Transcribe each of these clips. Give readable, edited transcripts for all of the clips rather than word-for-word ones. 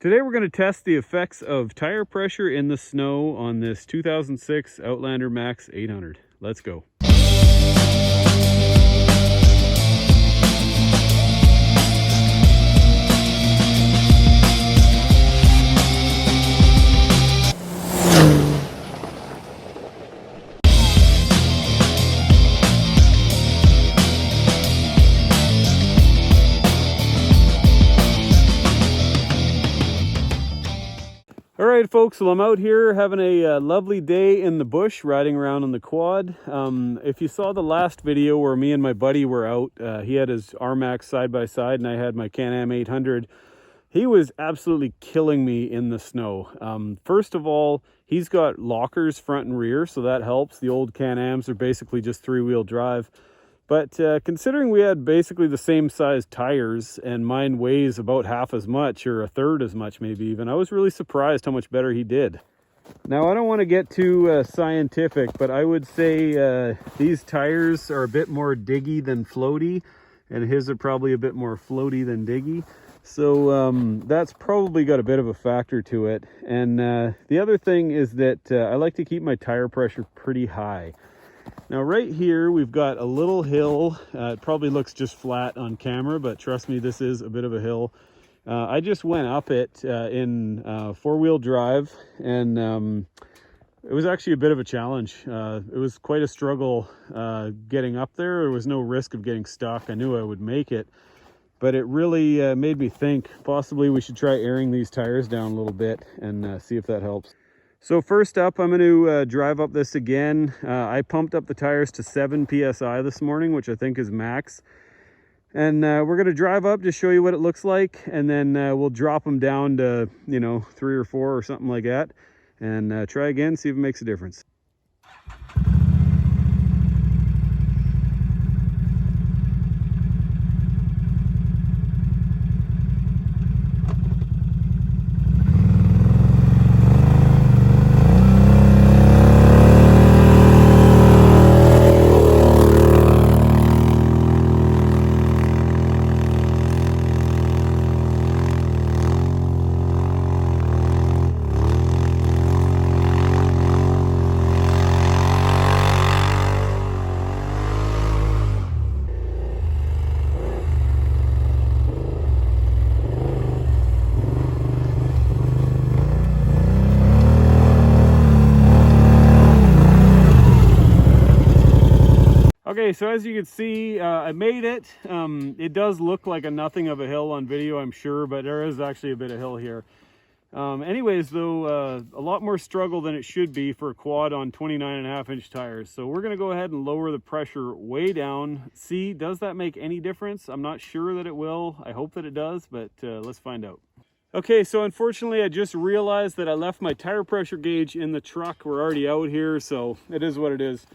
Today we're going to test the effects of tire pressure in the snow on this 2006 Outlander Max 800. Let's go. Alright folks, well I'm out here having a lovely day in the bush, riding around on the quad. If you saw the last video where me and my buddy were out, he had his R-Max side by side and I had my Can-am 800. He was absolutely killing me in the snow. First of all, he's got lockers front and rear, so that helps. The old Can-Ams are basically just three-wheel drive. But considering we had basically the same size tires and mine weighs about half as much or a third as much maybe even, I was really surprised how much better he did. Now I don't want to get too scientific, but I would say these tires are a bit more diggy than floaty, and his are probably a bit more floaty than diggy. So that's probably got a bit of a factor to it. And the other thing is that I like to keep my tire pressure pretty high. Now right here we've got a little hill. It probably looks just flat on camera, but trust me, this is a bit of a hill. I just went up it in four-wheel drive, and it was actually a bit of a challenge. It was quite a struggle getting up there. There was no risk of getting stuck. I knew I would make it, but it really made me think possibly we should try airing these tires down a little bit and see if that helps. So first up, I'm going to drive up this again. I pumped up the tires to 7 psi this morning, which I think is max. And we're going to drive up to show you what it looks like, and then we'll drop them down to, 3 or 4 or something like that, and try again, see if it makes a difference. Okay, so as you can see, I made it. It does look like a nothing of a hill on video, I'm sure, but there is actually a bit of hill here. Anyways, though, a lot more struggle than it should be for a quad on 29.5-inch tires. So we're going to go ahead and lower the pressure way down. See, does that make any difference? I'm not sure that it will. I hope that it does, but let's find out. Okay, so unfortunately, I just realized that I left my tire pressure gauge in the truck. We're already out here, so it is what it is.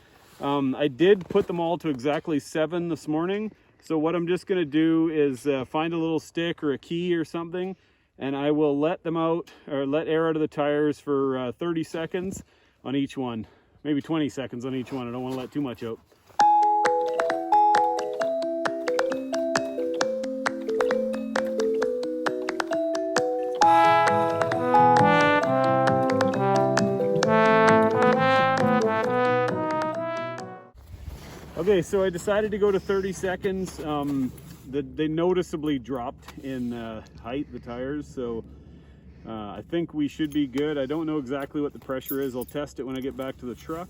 I did put them all to exactly 7 this morning. So what I'm just going to do is find a little stick or a key or something, and I will let them out, or let air out of the tires for 30 seconds on each one. Maybe 20 seconds on each one. I don't want to let too much out. Okay, so I decided to go to 30 seconds. They noticeably dropped in height, the tires, so I think we should be good. I don't know exactly what the pressure is. I'll test it when I get back to the truck,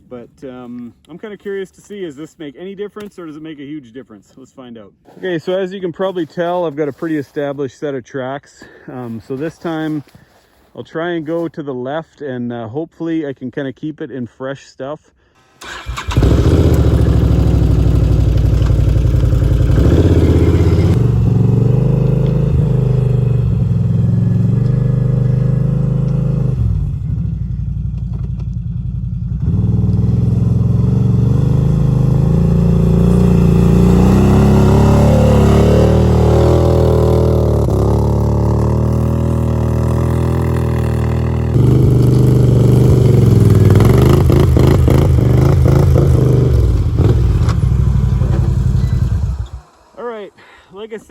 but I'm kind of curious to see, does this make any difference or does it make a huge difference? Let's find out. Okay, so as you can probably tell, I've got a pretty established set of tracks. So this time I'll try and go to the left, and hopefully I can kind of keep it in fresh stuff.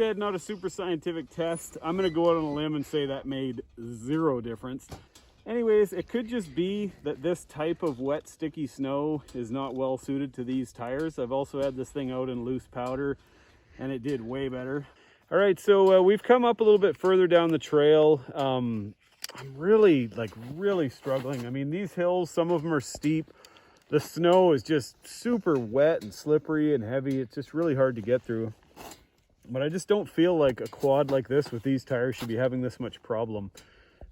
said, not a super scientific test. I'm gonna go out on a limb and say that made zero difference. Anyways, it could just be that this type of wet, sticky snow is not well suited to these tires. I've also had this thing out in loose powder and it did way better. All right, so we've come up a little bit further down the trail. I'm really struggling. I mean, these hills, some of them are steep. The snow is just super wet and slippery and heavy. It's just really hard to get through. But I just don't feel like a quad like this with these tires should be having this much problem.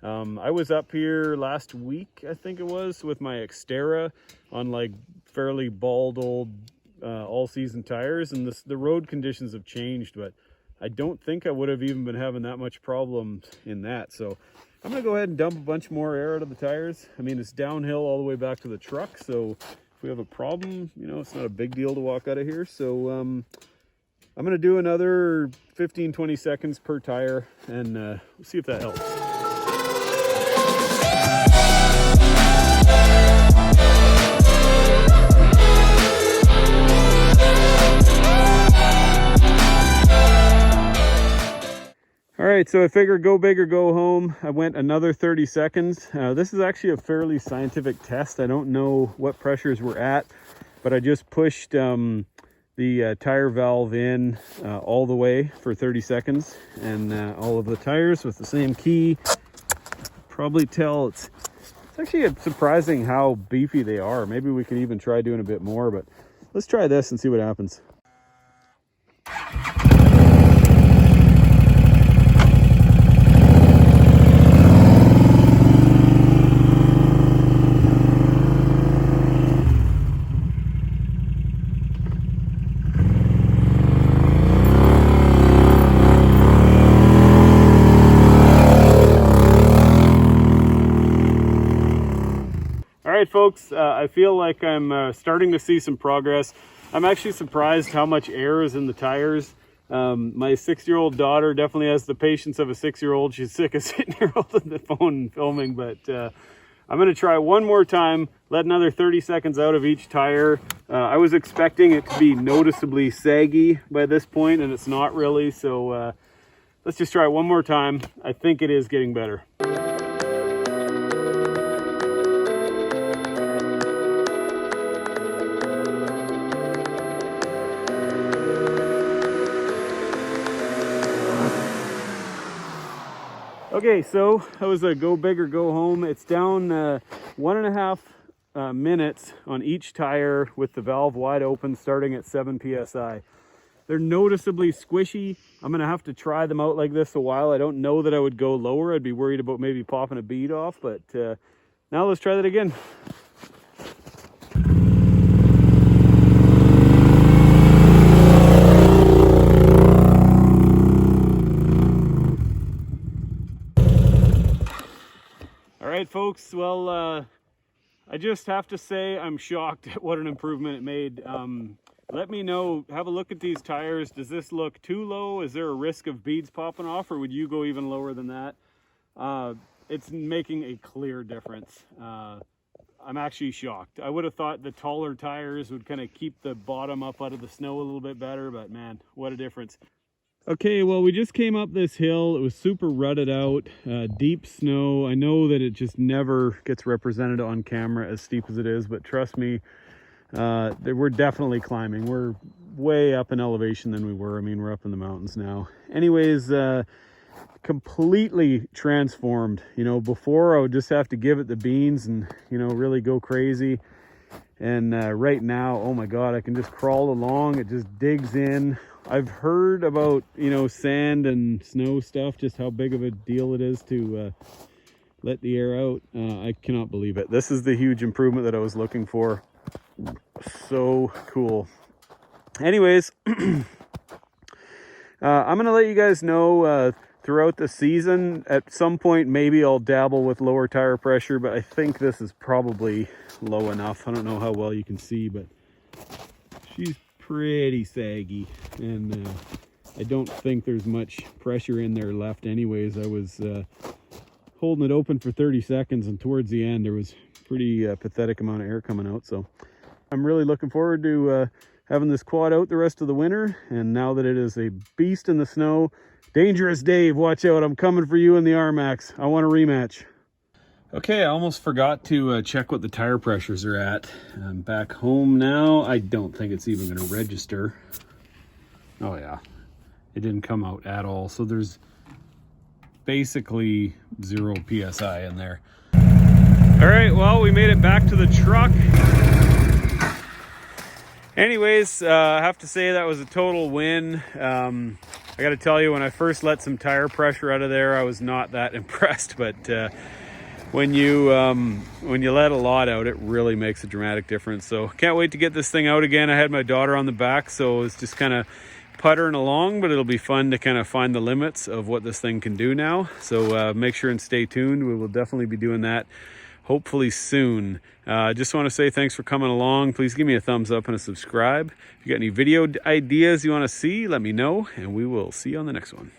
I was up here last week, I think it was, with my Xterra on like fairly bald old all-season tires, and the road conditions have changed, but I don't think I would have even been having that much problem in that. So I'm gonna go ahead and dump a bunch more air out of the tires. I mean, it's downhill all the way back to the truck, so if we have a problem, you know, it's not a big deal to walk out of here. So I'm gonna do another 15-20 seconds per tire, and we'll see if that helps. All right, so I figured go big or go home. I went another 30 seconds. This is actually a fairly scientific test. I don't know what pressures we're at, but I just pushed the tire valve in all the way for 30 seconds, and all of the tires with the same key. Probably tell it's actually surprising how beefy they are. Maybe we can even try doing a bit more, but let's try this and see what happens. All right, folks, I feel like I'm starting to see some progress. I'm actually surprised how much air is in the tires. My 6-year-old daughter definitely has the patience of a 6-year-old. She's sick of sitting here holding the phone and filming, but I'm going to try one more time, let another 30 seconds out of each tire. I was expecting it to be noticeably saggy by this point, and it's not really, so let's just try it one more time. I think it is getting better. Okay, so that was a go big or go home. It's down 1.5 minutes on each tire with the valve wide open, starting at 7 PSI. They're noticeably squishy. I'm gonna have to try them out like this a while. I don't know that I would go lower. I'd be worried about maybe popping a bead off, but now let's try that again. All right, folks, well, I just have to say I'm shocked at what an improvement it made. Let me know, have a look at these tires. Does this look too low? Is there a risk of beads popping off, or would you go even lower than that? It's making a clear difference. I'm actually shocked. I would have thought the taller tires would kind of keep the bottom up out of the snow a little bit better, but man, what a difference. Okay, well, we just came up this hill. It was super rutted out, deep snow. I know that it just never gets represented on camera as steep as it is, but trust me, we're definitely climbing. We're way up in elevation than we were. I mean, we're up in the mountains now. Anyways, completely transformed. You know, before I would just have to give it the beans and, you know, really go crazy. And right now, oh my God, I can just crawl along. It just digs in. I've heard about, you know, sand and snow stuff, just how big of a deal it is to let the air out. I cannot believe it. This is the huge improvement that I was looking for. So cool. Anyways, I'm going to let you guys know throughout the season. At some point, maybe I'll dabble with lower tire pressure, but I think this is probably low enough. I don't know how well you can see, but she's pretty saggy, and I don't think there's much pressure in there left anyways. I was holding it open for 30 seconds, and towards the end there was pretty pathetic amount of air coming out. So I'm really looking forward to having this quad out the rest of the winter. And now that it is a beast in the snow, Dangerous Dave, watch out, I'm coming for you in the R-Max. I want a rematch. Okay, I almost forgot to check what the tire pressures are at. I'm back home now. I don't think it's even going to register. Oh yeah, it didn't come out at all. So there's basically 0 PSI in there. All right, well, we made it back to the truck. Anyways, I have to say that was a total win. I got to tell you, when I first let some tire pressure out of there, I was not that impressed, but when you let a lot out, it really makes a dramatic difference. So can't wait to get this thing out again. I had my daughter on the back, so it's just kind of puttering along, but it'll be fun to kind of find the limits of what this thing can do now. So make sure and stay tuned. We will definitely be doing that hopefully soon. Just want to say thanks for coming along. Please give me a thumbs up and a subscribe. If you got any video ideas you want to see, let me know, and we will see you on the next one.